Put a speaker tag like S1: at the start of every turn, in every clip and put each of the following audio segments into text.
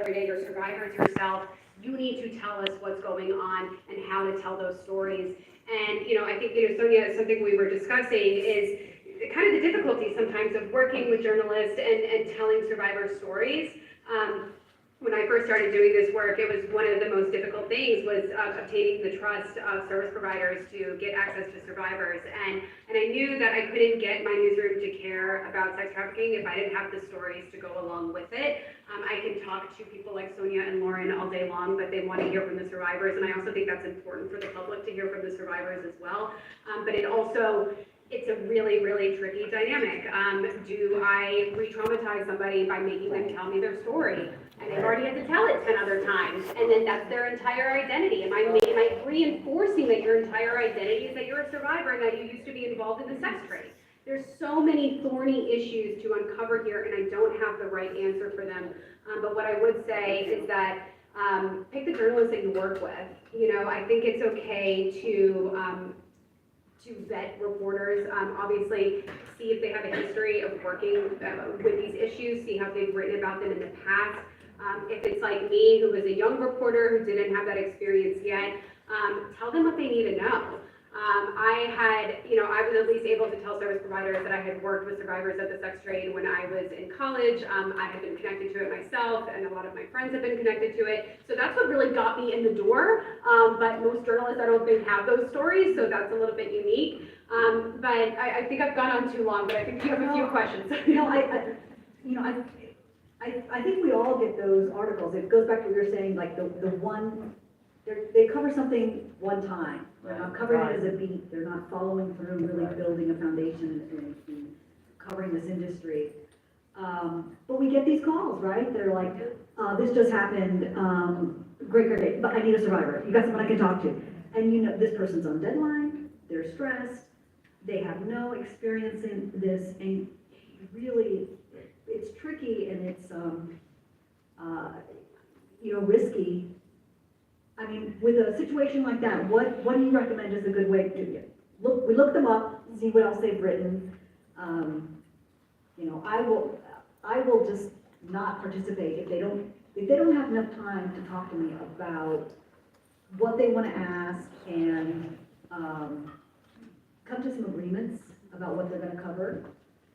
S1: every day, you're survivors yourself. You need to tell us what's going on and how to tell those stories. And, I think, Sonia, something we were discussing is kind of the difficulty sometimes of working with journalists and telling survivor stories. When I first started doing this work, it was one of the most difficult things was obtaining the trust of service providers to get access to survivors. And I knew that I couldn't get my newsroom to care about sex trafficking if I didn't have the stories to go along with it. I can talk to people like Sonia and Lauren all day long, but they want to hear from the survivors. And I also think that's important for the public to hear from the survivors as well. But it's a really, really tricky dynamic. Do I re-traumatize somebody by making them tell me their story? And they've already had to tell it 10 other times, and then that's their entire identity. Am I reinforcing that your entire identity is that you're a survivor and that you used to be involved in the sex trade? There's so many thorny issues to uncover here, and I don't have the right answer for them. But what I would say is that pick the journalists that you work with. I think it's okay to vet reporters, obviously see if they have a history of working with these issues, see how they've written about them in the past. If it's like me, who was a young reporter who didn't have that experience yet, tell them what they need to know. I was at least able to tell service providers that I had worked with survivors of the sex trade when I was in college. I had been connected to it myself, and a lot of my friends have been connected to it. So that's what really got me in the door. But most journalists, I don't think, have those stories, so that's a little bit unique. But I think I've gone on too long, but I think you have a few questions.
S2: I think we all get those articles. It goes back to what you're saying, like the one, they cover something one time. They're not covering it as a beat. They're not following through, really building a foundation and covering this industry. But we get these calls, right? They're like, this just happened. Great. But I need a survivor. You got someone I can talk to. And this person's on deadline. They're stressed. They have no experience in this, and really, it's tricky and it's risky. I mean, with a situation like that, what do you recommend is a good way to do it? We look them up, see what else they've written. I will just not participate if they don't have enough time to talk to me about what they want to ask and come to some agreements about what they're going to cover.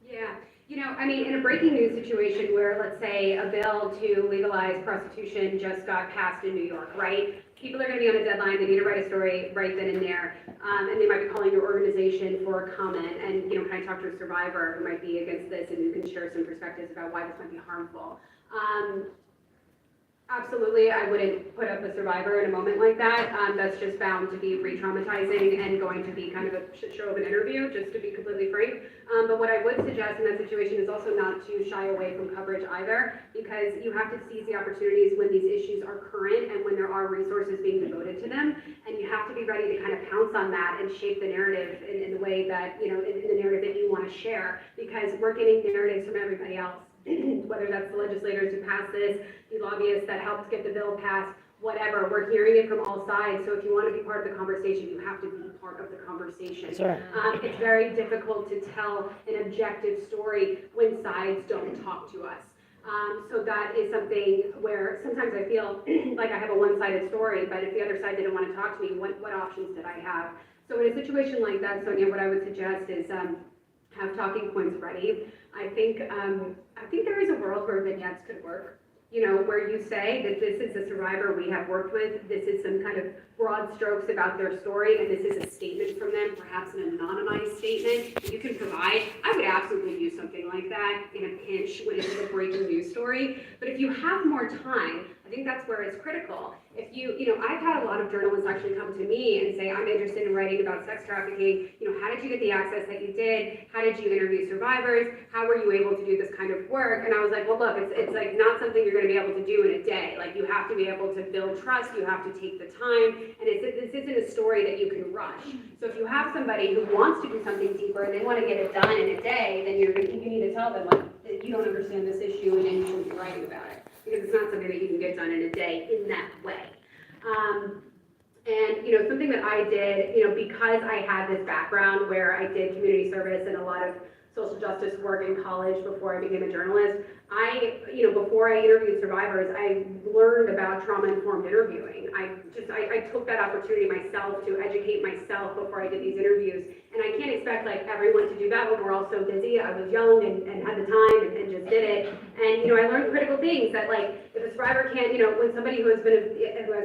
S1: Yeah. In a breaking news situation where, let's say, a bill to legalize prostitution just got passed in New York, right? People are going to be on a deadline. They need to write a story right then and there. And they might be calling your organization for a comment. And, can I talk to a survivor who might be against this and who can share some perspectives about why this might be harmful? Absolutely, I wouldn't put up a survivor in a moment like that. That's just bound to be re-traumatizing and going to be kind of a shit show of an interview, just to be completely frank. But what I would suggest in that situation is also not to shy away from coverage either, because you have to seize the opportunities when these issues are current and when there are resources being devoted to them, and you have to be ready to kind of pounce on that and shape the narrative in the way that, in the narrative that you want to share, because we're getting narratives from everybody else. Whether that's the legislators who passed this, the lobbyists that helped get the bill passed, whatever, we're hearing it from all sides. So if you want to be part of the conversation, you have to be part of the conversation.
S3: Sure.
S1: It's very difficult to tell an objective story when sides don't talk to us. So that is something where sometimes I feel like I have a one-sided story, but if the other side didn't want to talk to me, what options did I have? So in a situation like that, Sonia, what I would suggest is have talking points ready. I think there is a world where vignettes could work, where you say that this is a survivor we have worked with, this is some kind of broad strokes about their story, and this is a statement from them, perhaps an anonymized statement that you can provide. I would absolutely use something like that in a pinch when it's a breaking news story. But if you have more time, I think that's where it's critical. If I've had a lot of journalists actually come to me and say, I'm interested in writing about sex trafficking. How did you get the access that you did? How did you interview survivors? How were you able to do this kind of work? And I was like, well, look, it's like not something you're going to be able to do in a day. Like, you have to be able to build trust. You have to take the time. And this isn't a story that you can rush. So if you have somebody who wants to do something deeper and they want to get it done in a day, then you need to tell them, like, you don't understand this issue and you should be writing about it. Because it's not something that you can get done in a day in that way. And something that I did, because I had this background where I did community service and a lot of social justice work in college before I became a journalist, before I interviewed survivors, I learned about trauma-informed interviewing. I took that opportunity myself to educate myself before I did these interviews. And I can't expect like everyone to do that when we're all so busy. I was young and had the time and just did it. And, I learned critical things that like, if a survivor can't, when somebody who has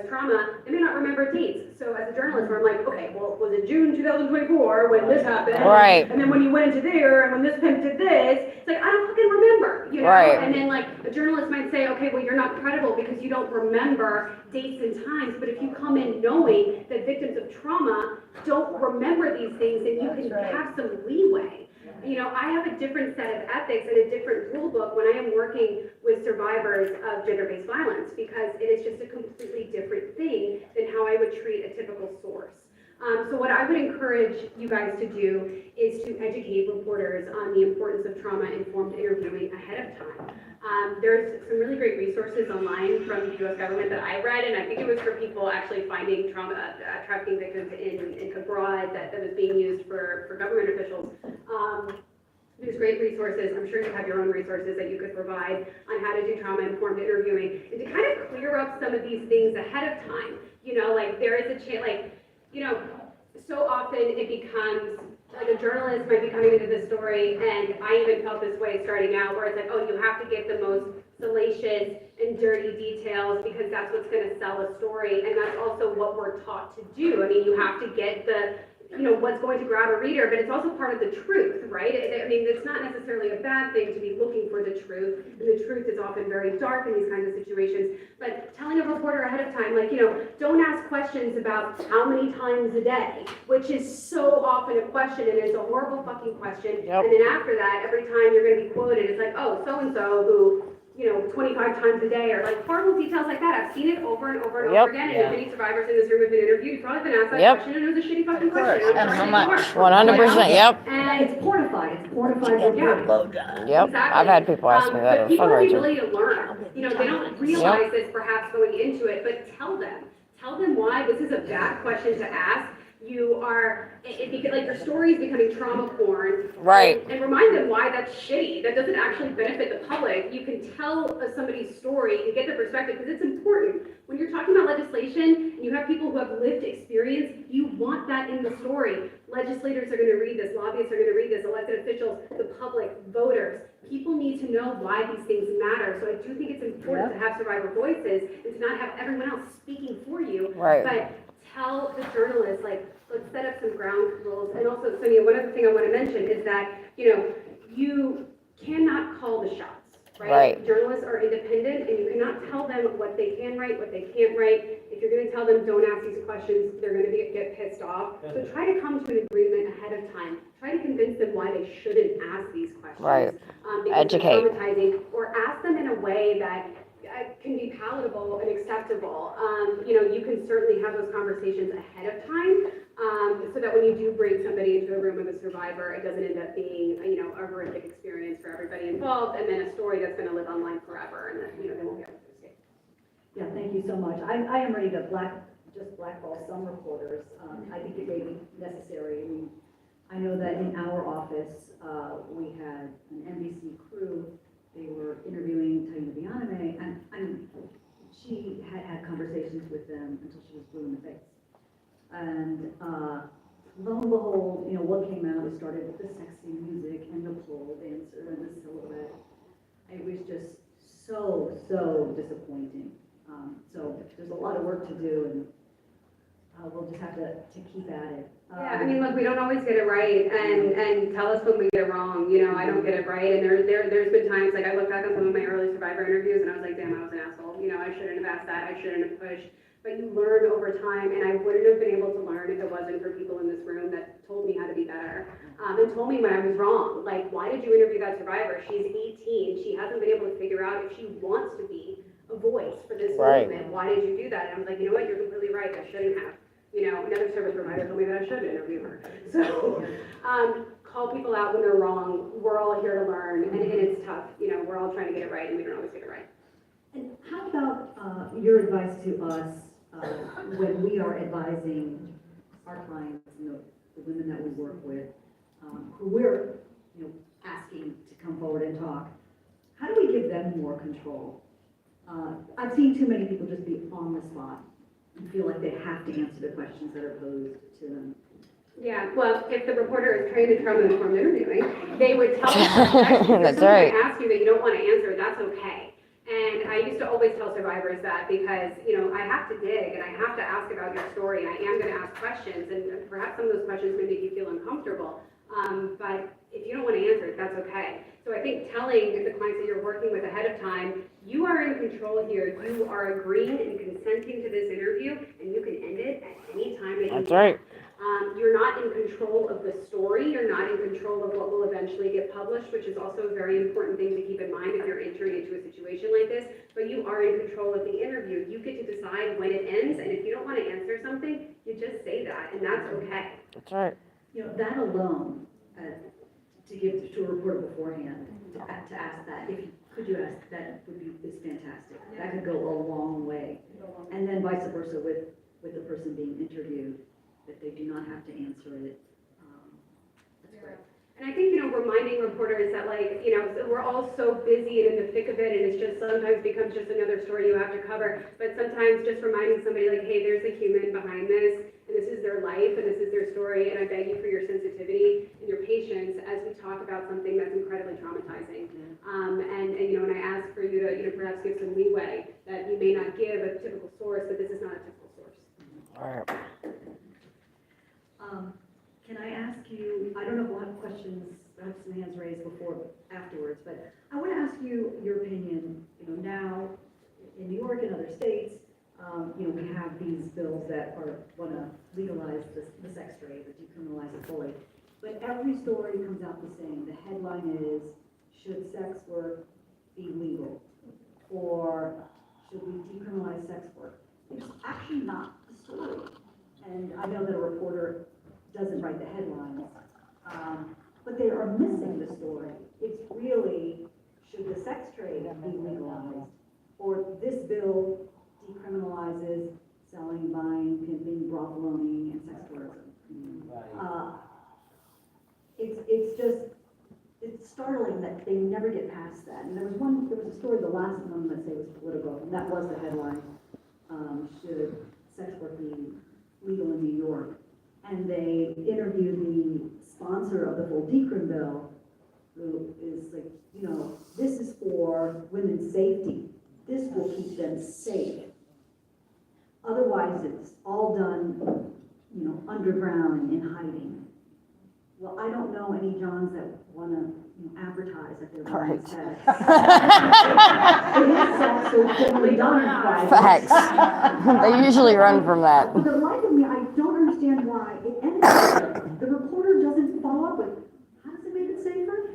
S1: trauma, they may not remember dates. So as a journalist, where I'm like, okay, well, was it June 2024 when this happened?
S3: Right.
S1: And then when you went into there, and when this pimp did this, it's like, I don't fucking remember,
S3: Right.
S1: And then like, a journalist might say, okay, well, you're not credible because you don't remember dates and times. But if you come in knowing that victims of trauma don't remember these things, then you can have some leeway. I have a different set of ethics and a different rule book when I am working with survivors of gender-based violence, because it is just a completely different thing than how I would treat a typical source. So what I would encourage you guys to do is to educate reporters on the importance of trauma-informed interviewing ahead of time. There's some really great resources online from the U.S. government that I read, and I think it was for people actually finding trauma trafficking victims in abroad that was being used for government officials. There's great resources. I'm sure you have your own resources that you could provide on how to do trauma-informed interviewing and to kind of clear up some of these things ahead of time. Like there is a chance, so often it becomes like a journalist might be coming into the story, and I even felt this way starting out, where it's like, oh, you have to get the most salacious and dirty details because that's what's going to sell a story, and that's also what we're taught to do. I mean, you have to get the what's going to grab a reader, but it's also part of the truth, right? I mean, it's not necessarily a bad thing to be looking for the truth, and the truth is often very dark in these kinds of situations, but telling a reporter ahead of time, like, don't ask questions about how many times a day, which is so often a question, and it's a horrible fucking question,
S3: Yep.
S1: And then after that, every time you're going to be quoted, it's like, oh, so-and-so who 25 times a day, or like horrible details like that. I've seen it over and over and
S3: Yep.
S1: over again, and if any survivors in this room have been interviewed, you've probably been asked that
S3: Yep.
S1: question, and it was a shitty fucking question.
S3: And
S1: I'm
S3: how
S1: sorry,
S3: much?
S1: it worked.
S3: 100%, yep.
S1: And
S2: It's pornified reporting.
S3: Yep.
S1: Exactly.
S3: I've had people ask me that
S1: But
S3: at a
S1: people have the
S3: fundraiser.
S1: ability to learn. They don't realize this perhaps going into it, but tell them why this is a bad question to ask. Like your story is becoming trauma porn.
S3: Right.
S1: And remind them why that's shitty. That doesn't actually benefit the public. You can tell somebody's story and get their perspective because it's important. When you're talking about legislation and you have people who have lived experience, you want that in the story. Legislators are going to read this, lobbyists are going to read this, elected officials, the public, voters. People need to know why these things matter. So I do think it's important to have survivor voices and to not have everyone else speaking for you.
S3: Right.
S1: But tell the journalists, like, let's set up some ground rules. And also, Sonia, one other thing I want to mention is that, you cannot call the shots, right?
S3: Right.
S1: Journalists are independent, and you cannot tell them what they can write, what they can't write. If you're going to tell them, don't ask these questions, they're going to get pissed off. So try to come to an agreement ahead of time. Try to convince them why they shouldn't ask these questions.
S3: Right.
S1: Because
S3: Educate.
S1: it's traumatizing, or ask them in a way that can be palatable and acceptable. You can certainly have those conversations ahead of time, so that when you do bring somebody into a room with a survivor, it doesn't end up being, a horrific experience for everybody involved, and then a story that's going to live online forever, and that, they won't be able to escape.
S2: Yeah, thank you so much. I am ready to blackball some reporters. I think it may be necessary. I mean, I know that in our office, we had an NBC crew. They were interviewing Taina Bianame, and she had conversations with them until she was blue in the face. And lo and behold, what came out, it started with the sexy music and the pole dancer and the silhouette. It was just so disappointing. So there's a lot of work to do, and we'll just have to keep at it.
S1: Yeah, I mean, look, we don't always get it right, and tell us when we get it wrong. I don't get it right, and there's been times, like I look back on some of my early survivor interviews, and I was like, damn, I was an asshole. I shouldn't have asked that. I shouldn't have pushed. But you learn over time, and I wouldn't have been able to learn if it wasn't for people in this room that told me how to be better, and told me when I was wrong. Like, why did you interview that survivor? She's 18. She hasn't been able to figure out if she wants to be a voice for this movement. Why did you do that? And I was like, you know what? You're completely right. I shouldn't have. Another service provider told me that I should interview her. So, call people out when they're wrong. We're all here to learn, and it's tough. We're all trying to get it right, and we don't always get it right.
S2: And how about your advice to us when we are advising our clients, the women that we work with, who we're, asking to come forward and talk? how do we give them more control? I've seen too many people just be on the spot and feel like they have to answer the questions that are posed to them.
S1: Yeah, well, if the reporter is trained in trauma-informed interviewing, they would tell you.
S3: That's right.
S1: If ask you that you don't want to answer, that's okay. And I used to always tell survivors that because, I have to dig and I have to ask about your story. I am going to ask questions, and perhaps some of those questions may make you feel uncomfortable. But if you don't want to answer it, that's okay. So I think telling the clients that you're working with ahead of time, you are in control here. You are agreeing and consenting to this interview, and you can end it at any time that you want.
S3: That's right.
S1: You're not in control of the story. You're not in control of what will eventually get published, which is also a very important thing to keep in mind if you're entering into a situation like this. But you are in control of the interview. You get to decide when it ends, and if you don't want to answer something, you just say that, and that's okay.
S3: That's right.
S2: That alone, to give to a reporter beforehand, to ask that, could you ask, that is fantastic. That could go a long way. And then vice versa with the person being interviewed, that they do not have to answer it. That's great.
S1: And I think, reminding reporters that, we're all so busy and in the thick of it, and it's just sometimes becomes just another story you have to cover. But sometimes just reminding somebody, hey, there's a human behind this, and this is their life, and this is their story, and I beg you for your sensitivity and your patience as we talk about something that's incredibly traumatizing. And I ask for you to, perhaps give some leeway that you may not give a typical source, but this is not a typical source.
S3: All right.
S2: Can I ask you, I don't know if we'll have questions, I have some hands raised afterwards, but I want to ask you your opinion, now in New York and other states, we have these bills that want to legalize the sex trade or decriminalize it fully. But every story comes out the same. The headline is, should sex work be legal? Or should we decriminalize sex work? It's actually not the story. And I know that a reporter doesn't write the headlines, but they are missing the story. It's really, should the sex trade be legalized? Or this bill decriminalizes selling, buying, pimping, brothel owning, and sex tourism. It's startling that they never get past that. And there was a story, the last one, let's say, was political, and that was the headline, should sex work be legal in New York? And they interviewed the sponsor of the whole decrim bill, who is like, this is for women's safety. This will keep them safe. Otherwise, it's all done, underground and in hiding. Well, I don't know any Johns that want to advertise that they're doing sex. It is sex, so it's generally done in private.
S3: Facts. They usually run from that.
S2: For the life of me, I don't understand why it ended there. The reporter doesn't follow up with, how does it make it safer?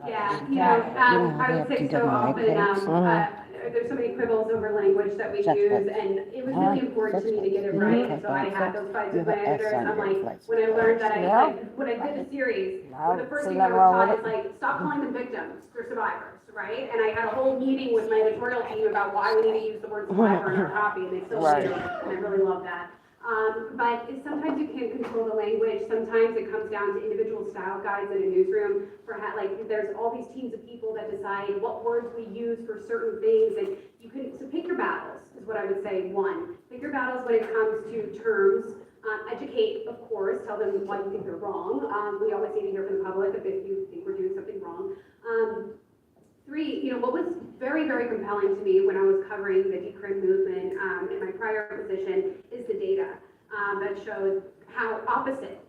S1: Yeah, I would say so often, there's so many quibbles over language that we use, and it was really important to me to get it right, so I had those fights with my editors. I'm like, when I learned that when I did the series, the first thing I was taught is stop calling them victims, they're survivors, right? And I had a whole meeting with my editorial team about why we need to use the word survivor in our copy, and they still do, and I really love that. But sometimes you can't control the language. Sometimes it comes down to individual style guides in a newsroom. There's all these teams of people that decide what words we use for certain things, and so pick your battles is what I would say. One, pick your battles when it comes to terms. Educate, of course. Tell them why you think they're wrong. We always need to hear from the public if you think we're doing something wrong. Three, what was very, very compelling to me when I was covering the decrim movement in my prior position is the data that showed how opposite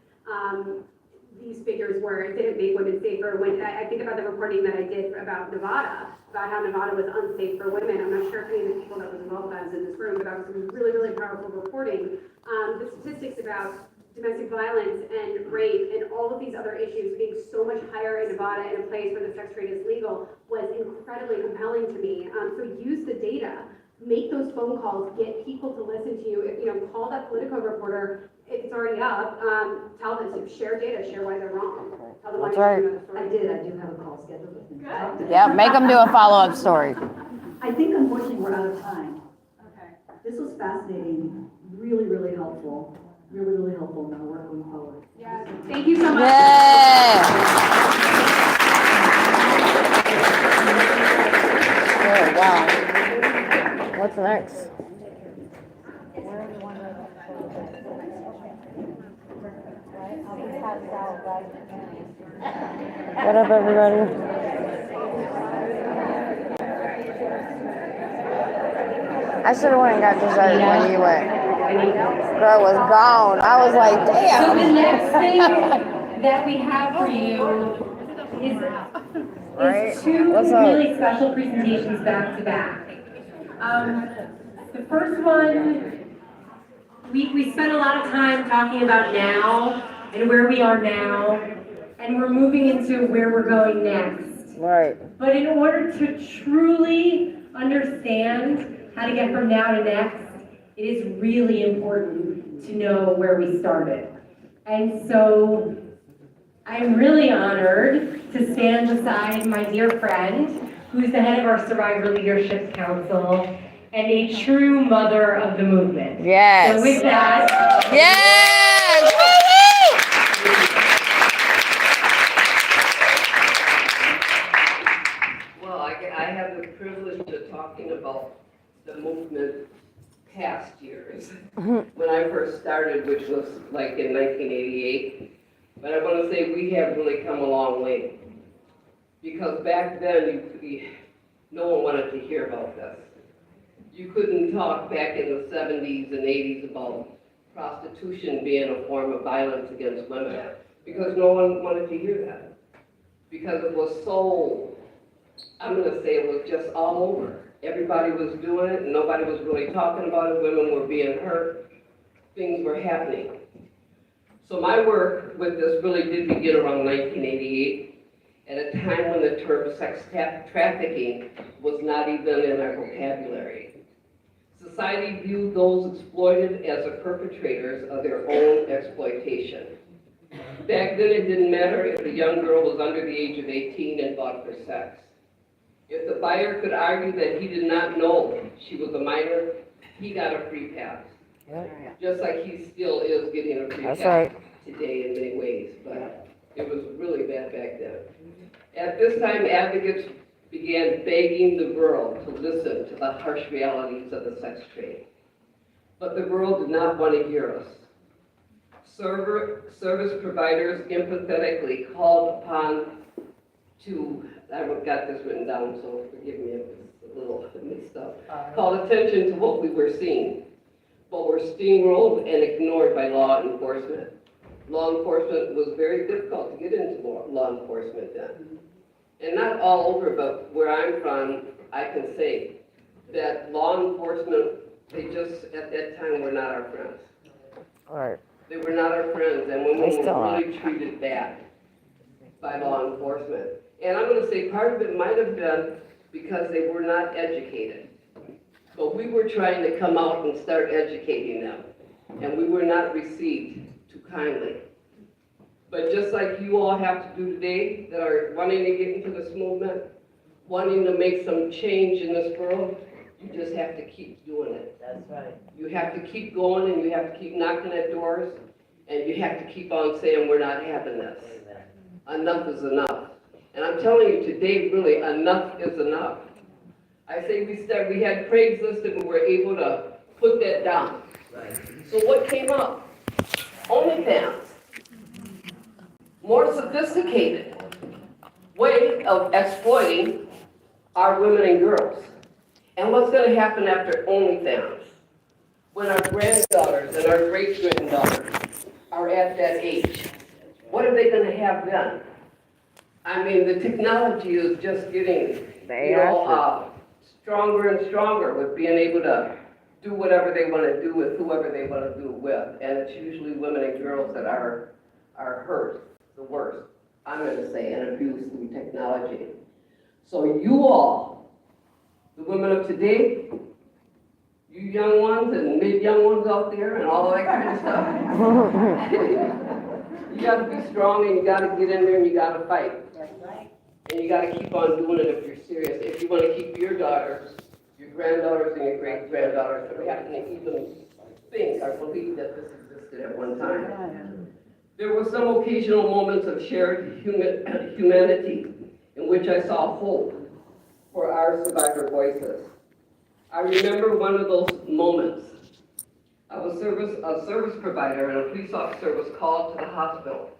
S1: these figures were. It didn't make women safer. When I think about the reporting that I did about Nevada, about how Nevada was unsafe for women. I'm not sure if any of the people that was involved with that was in this room, but that was some really, really powerful reporting. The statistics about domestic violence and rape and all of these other issues being so much higher in Nevada in a place where the sex trade is legal was incredibly compelling to me. So use the data, make those phone calls, get people to listen to you. Call that Politico reporter if it's already up. Tell them to share data, share why they're wrong. Tell them why they're doing the story.
S2: I do have a call scheduled with them.
S1: Good.
S3: Yeah, make them do a follow-up story.
S2: I think unfortunately we're out of time.
S1: Okay.
S2: This was fascinating, really, really helpful. Really, really helpful in our work going forward.
S1: Yeah. Thank you so much.
S3: Yay! Wow. What's next? What up, everybody? I should have went and got dessert when you went. Girl was gone. I was like,
S4: So
S3: damn.
S4: the next thing that we have for you
S3: Right?
S4: is two
S3: What's up?
S4: really special presentations back to back. The first one, we spent a lot of time talking about now and where we are now, and we're moving into where we're going next.
S3: Right.
S4: But in order to truly understand how to get from now to next, it is really important to know where we started. And so I'm really honored to stand beside my dear friend, who's the head of our Survivor Leadership Council and a true mother of the movement.
S3: Yes.
S4: So with that,
S3: Yes!
S5: Well, I have the privilege of talking about the movement past years. When I first started, which was like in 1988. But I want to say we have really come a long way. Because back then, no one wanted to hear about this. You couldn't talk back in the 70s and 80s about prostitution being a form of violence against women. Because no one wanted to hear that. Because it was so, I'm going to say it was just all over. Everybody was doing it, and nobody was really talking about it. Women were being hurt. Things were happening. So my work with this really did begin around 1988, at a time when the term sex trafficking was not even in our vocabulary. Society viewed those exploited as the perpetrators of their own exploitation. Back then, it didn't matter if a young girl was under the age of 18 and bought for sex. If the buyer could argue that he did not know she was a minor, he got a free pass. Just like he still is getting a free
S3: That's
S5: pass
S3: right.
S5: today in many ways, but it was really bad back then. At this time, advocates began begging the world to listen to the harsh realities of the sex trade. But the world did not want to hear us. Service providers empathetically called upon to, I've got this written down, so forgive me if it's a little mixed up, called attention to what we were seeing, but were steamrolled and ignored by law enforcement. Law enforcement was very difficult to get into law enforcement then. And not all over, but where I'm from, I can say that law enforcement, they just, at that time, were not our friends.
S3: Right.
S5: They were not our friends, and women
S3: They still
S5: were
S3: are.
S5: really treated bad by law enforcement. And I'm going to say part of it might have been because they were not educated. But we were trying to come out and start educating them, and we were not received too kindly. But just like you all have to do today, that are wanting to get into this movement, wanting to make some change in this world, you just have to keep doing it.
S6: That's right.
S5: You have to keep going, and you have to keep knocking at doors, and you have to keep on saying, we're not having this. Enough is enough. And I'm telling you today, really, enough is enough. I say we had Craigslist and we were able to put that down.
S6: Right.
S5: So what came up? OnlyFans. More sophisticated way of exploiting our women and girls. And what's going to happen after OnlyFans? When our granddaughters and our great-granddaughters are at that age, what are they going to have then? I mean, the technology is just getting, stronger and stronger with being able to do whatever they want to do with whoever they want to do it with. And it's usually women and girls that are hurt the worst, I'm going to say, and abused through technology. So you all, the women of today, you young ones and mid-young ones out there and all that kind of stuff, you got to be strong and you got to get in there and you got to fight.
S6: That's right.
S5: And you got to keep on doing it if you're serious. If you want to keep your daughters, your granddaughters, and your great-granddaughters from having to even think or believe that this existed at one time. There were some occasional moments of shared humanity in which I saw hope for our survivor voices. I remember one of those moments. A service provider and a police officer was called to the hospital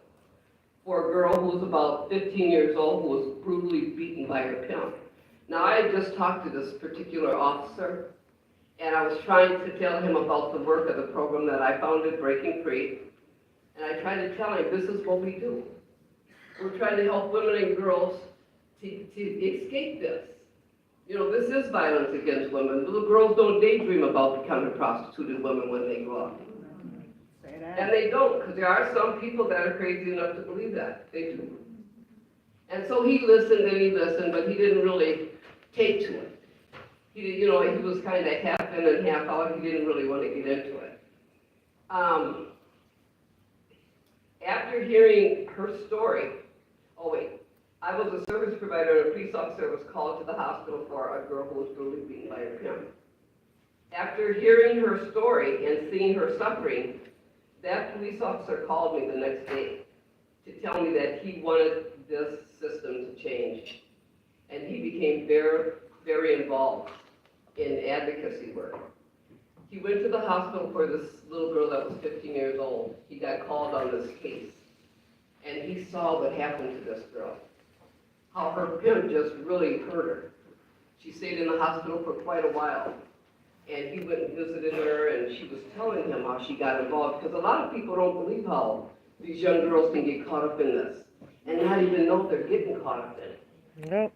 S5: for a girl who was about 15 years old who was brutally beaten by her pimp. Now, I had just talked to this particular officer, and I was trying to tell him about the work of the program that I founded, Breaking Free, and I tried to tell him, this is what we do. We're trying to help women and girls to escape this. You know, this is violence against women. Little girls don't daydream about becoming prostituted women when they grow up. And they don't, because there are some people that are crazy enough to believe that. They do. And so he listened and he listened, but he didn't really take to it. He did, you know, he was kind of half in and half out. He didn't really want to get into it. After hearing her story, I was a service provider and a police officer was called to the hospital for a girl who was brutally beaten by her pimp. After hearing her story and seeing her suffering, that police officer called me the next day to tell me that he wanted this system to change. And he became very, very involved in advocacy work. He went to the hospital for this little girl that was 15 years old. He got called on this case. And he saw what happened to this girl. How her pimp just really hurt her. She stayed in the hospital for quite a while. And he went and visited her, and she was telling him how she got involved, because a lot of people don't believe how these young girls can get caught up in this, and not even know they're getting caught up in it.
S3: Nope.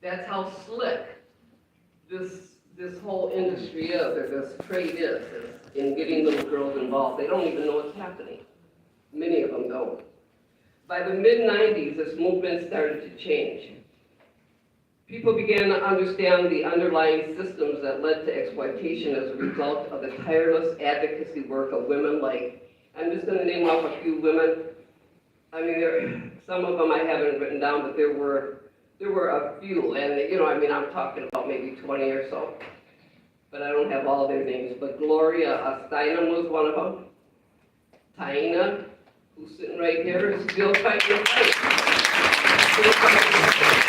S5: That's how slick this whole industry is, or this trade is in getting little girls involved. They don't even know what's happening. Many of them don't. By the mid-90s, this movement started to change. People began to understand the underlying systems that led to exploitation as a result of the tireless advocacy work of women like, I'm just going to name off a few women. I mean, some of them I haven't written down, but there were a few, and you know, I mean, I'm talking about maybe 20 or so, but I don't have all their names. But Gloria Steinem was one of them. Taina, who's sitting right here, is still fighting the fight. Still fighting the fight.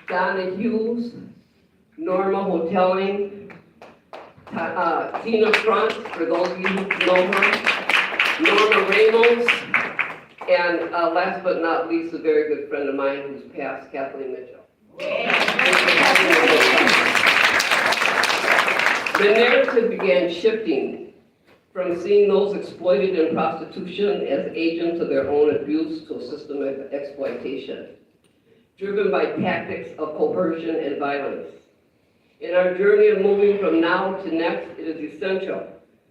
S5: Donna Hughes, Norma Hotelling, Tina Front, for those of you who know her, Norma Ramos, and last but not least, a very good friend of mine who's passed, Kathleen Mitchell. The narrative began shifting from seeing those exploited in prostitution as agents of their own abuse to a system of exploitation, driven by tactics of coercion and violence. In our journey of moving from now to next, it is essential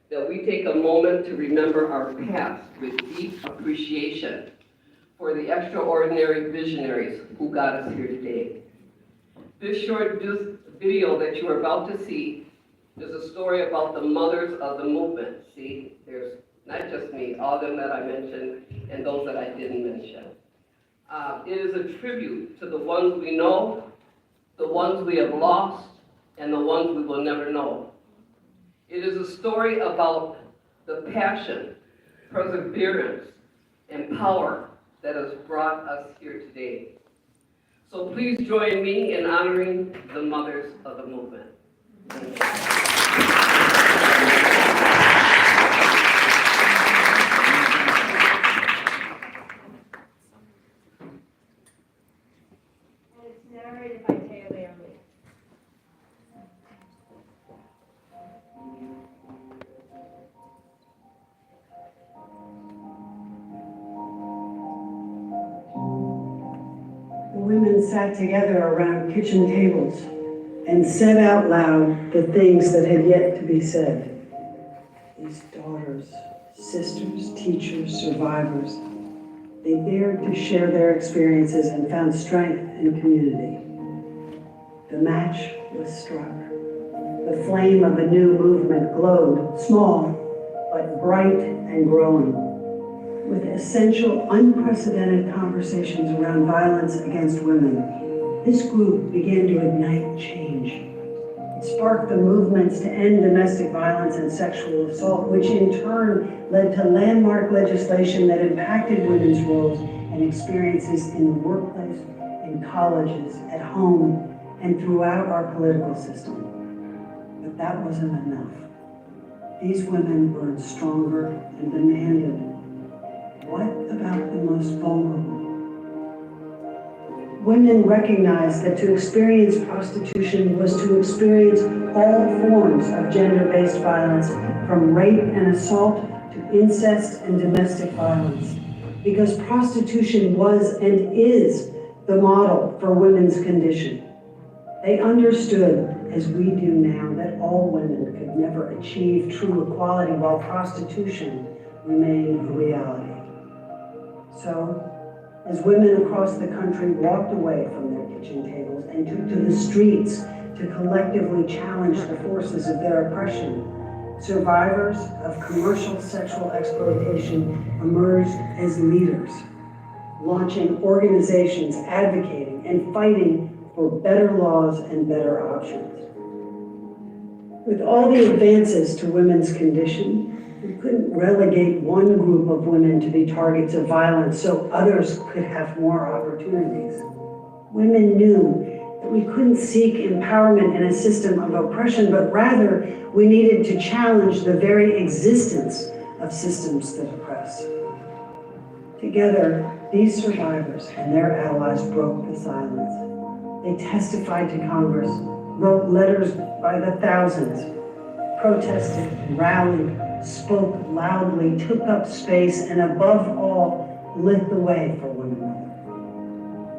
S5: that we take a moment to remember our past with deep appreciation for the extraordinary visionaries who got us here today. This short video that you are about to see is a story about the mothers of the movement. See, there's not just me, all of them that I mentioned and those that I didn't mention. It is a tribute to the ones we know, the ones we have lost, and the ones we will never know. It is a story about the passion, perseverance, and power that has brought us here today. So please join me in honoring the mothers of the movement.
S6: Narrated by Taya Laramie.
S7: The women sat together around kitchen tables and said out loud the things that had yet to be said. These daughters, sisters, teachers, survivors, they dared to share their experiences and found strength in community. The match was struck. The flame of a new movement glowed, small, but bright and growing, with essential, unprecedented conversations around violence against women. This group began to ignite change. It sparked the movements to end domestic violence and sexual assault, which in turn led to landmark legislation that impacted women's roles and experiences in the workplace, in colleges, at home, and throughout our political system. But that wasn't enough. These women burned stronger and demanded, what about the most vulnerable? Women recognized that to experience prostitution was to experience all forms of gender-based violence, from rape and assault to incest and domestic violence, because prostitution was and is the model for women's condition. They understood, as we do now, that all women could never achieve true equality while prostitution remained a reality. So, as women across the country walked away from their kitchen tables and took to the streets to collectively challenge the forces of their oppression, survivors of commercial sexual exploitation emerged as leaders, launching organizations advocating and fighting for better laws and better options. With all the advances to women's condition, we couldn't relegate one group of women to be targets of violence so others could have more opportunities. Women knew that we couldn't seek empowerment in a system of oppression, but rather we needed to challenge the very existence of systems that oppress. Together, these survivors and their allies broke the silence. They testified to Congress, wrote letters by the thousands, protested, rallied, spoke loudly, took up space, and above all, lit the way for one another.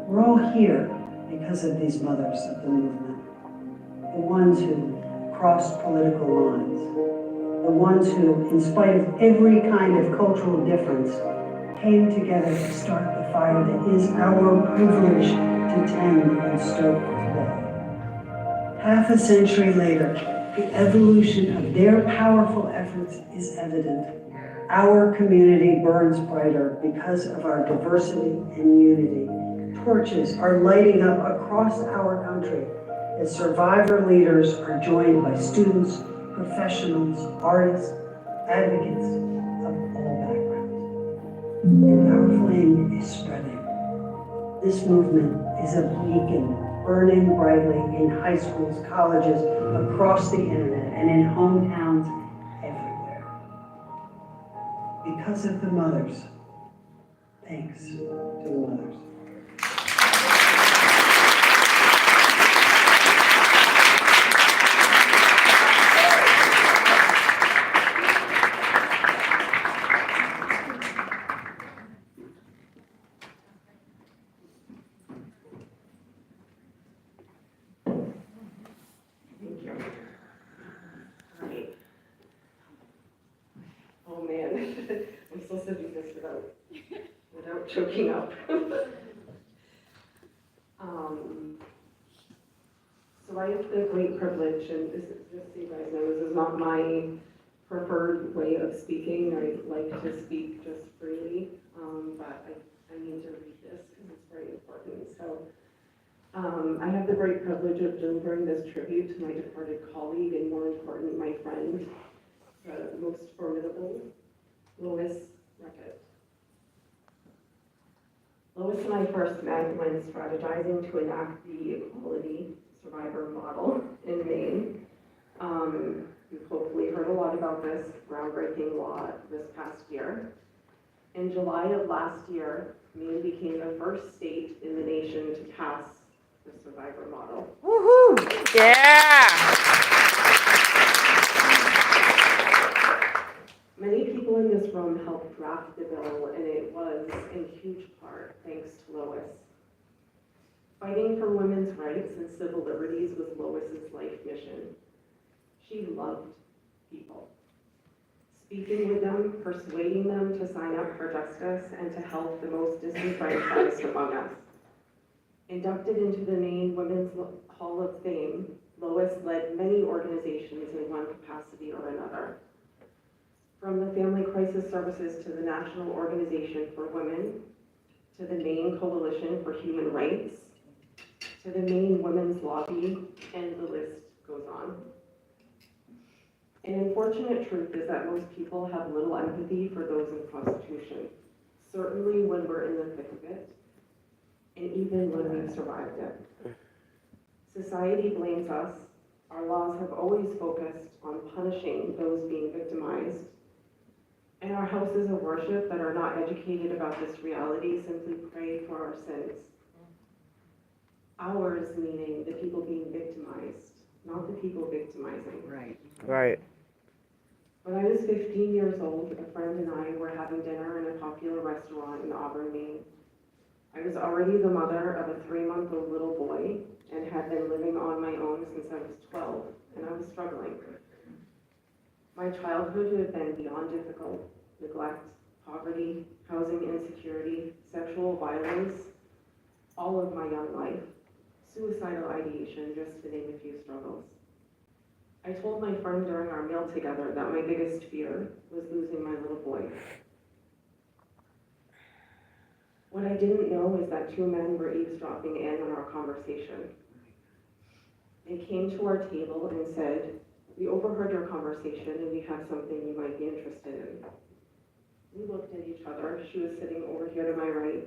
S7: We're all here because of these mothers of the movement, the ones who crossed political lines, the ones who, in spite of every kind of cultural difference, came together to start the fire that is our privilege to tend and stoke today. Half a century later, the evolution of their powerful efforts is evident. Our community burns brighter because of our diversity and unity. Torches are lighting up across our country as survivor leaders are joined by students, professionals, artists, advocates of all backgrounds. And our flame is spreading. This movement is a beacon burning brightly in high schools, colleges, across the internet, and in hometowns everywhere. Because of the mothers. Thanks to the mothers.
S5: Oh man, I'm supposed to do this without choking up. So I have the great privilege, and this is just so you guys know, this is not my preferred way of speaking. I like to speak just freely, but I need to read this because it's very important. So I have the great privilege of delivering this tribute to my departed colleague and, more important, my friend, the most formidable, Lois Reckitt. Lois and I first met when strategizing to enact the equality survivor model in Maine. You've hopefully heard a lot about this groundbreaking law this past year. In July of last year, Maine became the first state in the nation to pass the survivor model.
S3: Woohoo! Yeah!
S5: Many people in this room helped draft the bill, and it was in huge part thanks to Lois. Fighting for women's rights and civil liberties was Lois's life mission. She loved people. Speaking with them, persuading them to sign up for justice, and to help the most disenfranchised among us. Inducted into the Maine Women's Hall of Fame, Lois led many organizations in one capacity or another. From the Family Crisis Services to the National Organization for Women, to the Maine Coalition for Human Rights, to the Maine Women's Lobby, and the list goes on. An unfortunate truth is that most people have little empathy for those in prostitution, certainly when we're in the thick of it.
S6: and even when we've survived it. Society blames us. Our laws have always focused on punishing those being victimized. And our houses of worship that are not educated about this reality simply pray for our sins. Ours meaning the people being victimized, not the people victimizing.
S2: Right.
S3: Right.
S6: When I was 15 years old, a friend and I were having dinner in a popular restaurant in Auburn, Maine. I was already the mother of a 3-month-old little boy and had been living on my own since I was 12, and I was struggling. My childhood had been beyond difficult. Neglect, poverty, housing insecurity, sexual violence, all of my young life, suicidal ideation, just to name a few struggles. I told my friend during our meal together that my biggest fear was losing my little boy. What I didn't know is that 2 men were eavesdropping in on our conversation. They came to our table and said, "We overheard your conversation and we have something you might be interested in." We looked at each other. She was sitting over here to my right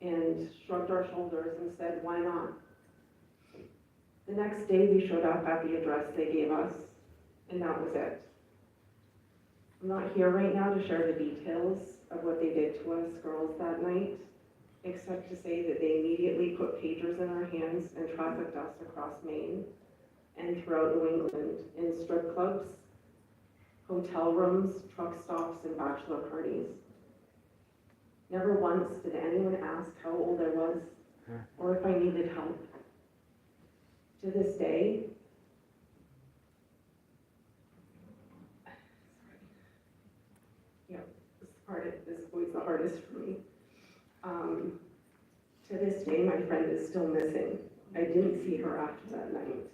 S6: and shrugged our shoulders and said, "Why not?" The next day we showed up at the address they gave us, and that was it. I'm not here right now to share the details of what they did to us girls that night, except to say that they immediately put pagers in our hands and trafficked us across Maine and throughout New England in strip clubs, hotel rooms, truck stops, and bachelor parties. Never once did anyone ask how old I was or if I needed help. To this day, this boy's the hardest for me. To this day, my friend is still missing. I didn't see her after that night.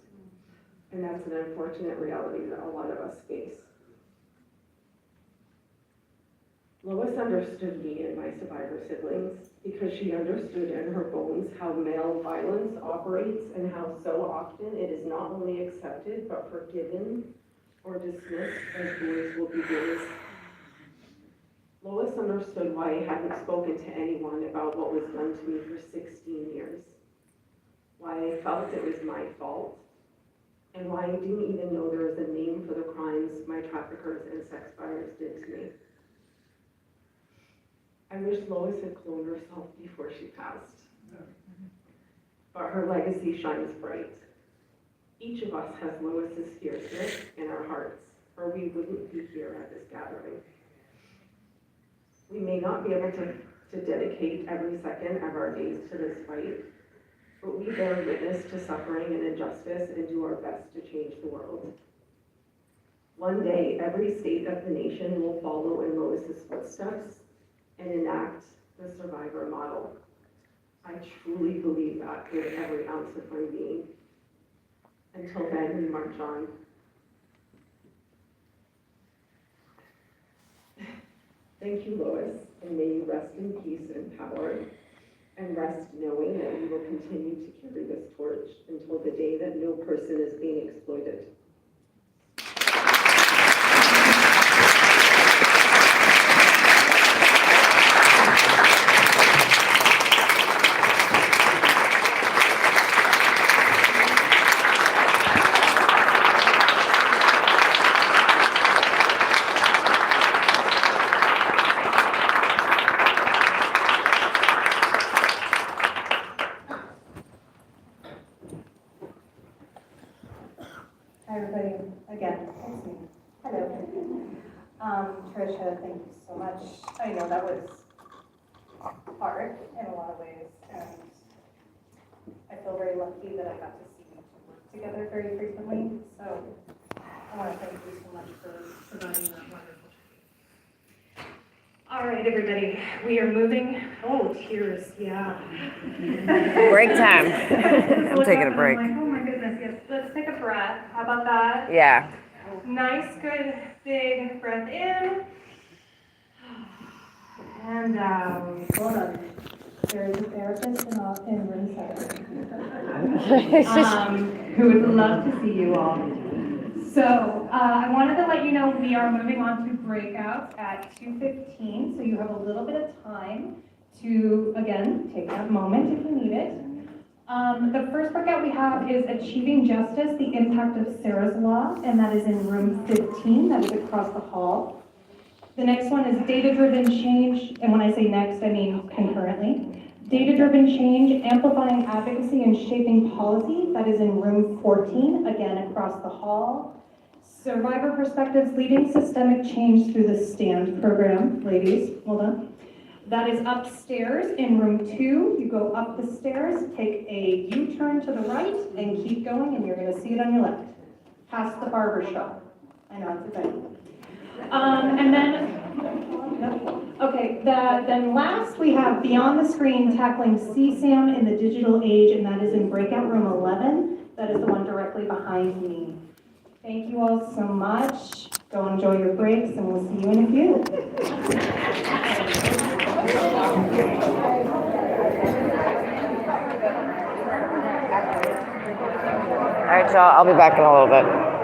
S6: And that's an unfortunate reality that a lot of us face. Lois understood me and my survivor siblings because she understood in her bones how male violence operates and how so often it is not only accepted but forgiven or dismissed as boys will be boys. Lois understood why I hadn't spoken to anyone about what was done to me for 16 years, why I felt it was my fault, and why I didn't even know there was a name for the crimes my traffickers and sex buyers did to me. I wish Lois had cloned herself before she passed, but her legacy shines bright. Each of us has Lois's fierceness in our hearts, or we wouldn't be here at this gathering. We may not be able to dedicate every second of our days to this fight, but we bear witness to suffering and injustice and do our best to change the world. One day, every state of the nation will follow in Lois's footsteps and enact the survivor model. I truly believe that with every ounce of my being. Until then, we march on. Thank you, Lois, and may you rest in peace and power, and rest knowing that we will continue to carry this torch until the day that no person is being exploited.
S8: Hi, everybody. Again, it's me. Hello. Tricia, thank you so much. I know that was hard in a lot of ways, and I feel very lucky that I got to see you two work together very frequently. So I want to thank you so much for providing that wonderful training. All right, everybody, we are moving. Oh, tears, yeah.
S3: Break time. I'm taking a break.
S8: I'm like, oh my goodness, yes. Let's take a breath. How about that?
S3: Yeah.
S8: Nice, good, big breath in. And out. Hold on. There is a therapist in room 7. Who would love to see you all. So I wanted to let you know we are moving on to breakouts at 2:15, so you have a little bit of time to, again, take that moment if you need it. The first breakout we have is Achieving Justice, the Impact of Sarah's Law, and that is in room 15, that is across the hall. The next one is Data-Driven Change, and when I say next, I mean concurrently. Data-Driven Change, Amplifying Advocacy and Shaping Policy, that is in room 14, again across the hall. Survivor Perspectives, Leading Systemic Change Through the STAND program, ladies, hold on. That is upstairs in room 2. You go up the stairs, take a U-turn to the right, and keep going, and you're gonna see it on your left. Past the barber shop. I know, it's a thing. And then, okay, then last we have Beyond the Screen, Tackling CSAM in the Digital Age, and that is in breakout room 11. That is the one directly behind me. Thank you all so much. Go enjoy your breaks, and we'll see you in a few.
S3: All right, y'all, I'll be back in a little bit.